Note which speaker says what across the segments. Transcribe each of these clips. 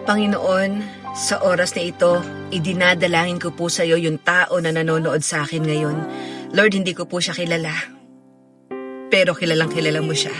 Speaker 1: Panginoon, sa oras na ito, idinadalangin ko po sa iyo yung tao na nanonood sa akin ngayon. Lord, hindi ko po siya kilala, pero kilalang kilala mo siya.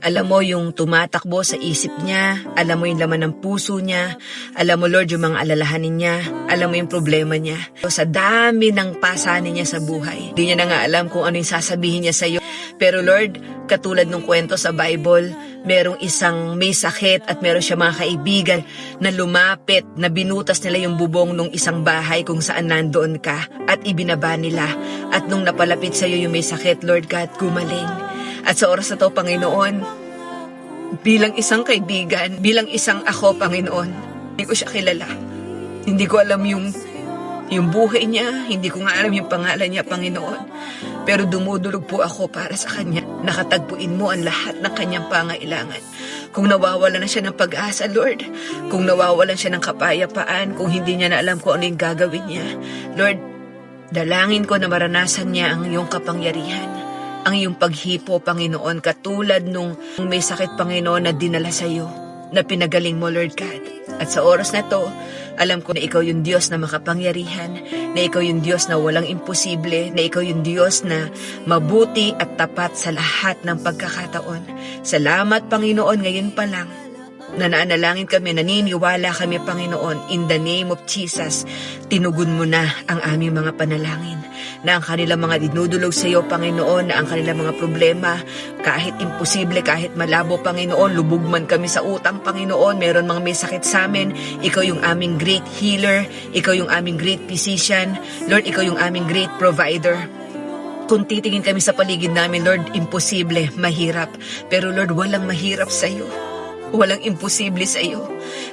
Speaker 1: Alam mo yung tumatakbo sa isip niya, alam mo yung laman ng puso niya, alam mo Lord yung mga alalahanin niya, alam mo yung problema niya. Sa dami ng pasanin niya sa buhay, hindi niya na nga alam kung ano yung sasabihin niya sa iyo. Pero Lord, katulad ng kwento sa Bible, merong isang may sakit at meron siya mga kaibigan na lumapit, na binutas nila yung bubong ng isang bahay kung saan nandoon ka at ibinaba nila. At nung napalapit sa iyo yung may sakit, Lord God, gumaling. At sa oras na to, Panginoon, bilang isang kaibigan, bilang isang ako, Panginoon, hindi ko siya kilala. Hindi ko alam yung buhay niya, hindi ko nga alam yung pangalan niya, Panginoon. Pero dumudulog po ako para sa kanya. Nakatagpuin mo ang lahat ng kanyang pangailangan. Kung nawawalan na siya ng pag-asa, Lord, kung nawawalan siya ng kapayapaan, kung hindi niya na alam kung ano yung gagawin niya, Lord, dalangin ko na maranasan niya ang iyong kapangyarihan, ang iyong paghipo, Panginoon, katulad nung may sakit, Panginoon, na dinala sa iyo, na pinagaling mo, Lord God. At sa oras na to, alam ko na ikaw yung Diyos na makapangyarihan, na ikaw yung Diyos na walang imposible, na ikaw yung Diyos na mabuti at tapat sa lahat ng pagkakataon. Salamat, Panginoon, ngayon pa lang, na naanalangin kami, naniniwala kami, Panginoon, in the name of Jesus, tinugon mo na ang aming mga panalangin, na ang kanilang mga dinudulog sa iyo, Panginoon, na ang kanilang mga problema, kahit imposible, kahit malabo, Panginoon, lubog man kami sa utang, Panginoon, meron mga may sakit sa amin, ikaw yung aming great healer, ikaw yung aming great physician, Lord, ikaw yung aming great provider. Kung titingin kami sa paligid namin, Lord, imposible, mahirap, pero Lord, walang mahirap sa iyo. Walang imposible sa iyo.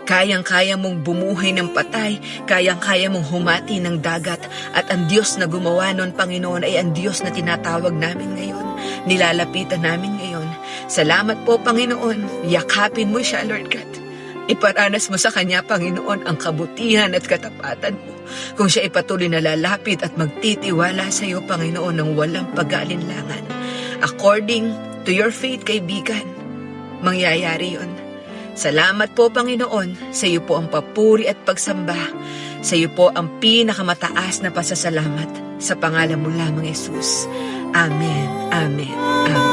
Speaker 1: Kayang-kaya mong bumuhay ng patay, kayang-kaya mong humati ng dagat, at ang Diyos na gumawa nun, Panginoon, ay ang Diyos na tinatawag namin ngayon, nilalapitan namin ngayon. Salamat po, Panginoon. Yakapin mo siya, Lord God. Iparanas mo sa Kanya, Panginoon, ang kabutihan at katapatan mo. Kung siya ipatuloy na lalapit at magtitiwala sa iyo, Panginoon, ng walang pag-aalinlangan. According to your faith, kaibigan, mangyayari yun. Salamat po, Panginoon. Sa iyo po ang papuri at pagsamba. Sa iyo po ang pinakamataas na pasasalamat. Sa pangalan mo lamang, Jesus. Amen. Amen. Amen.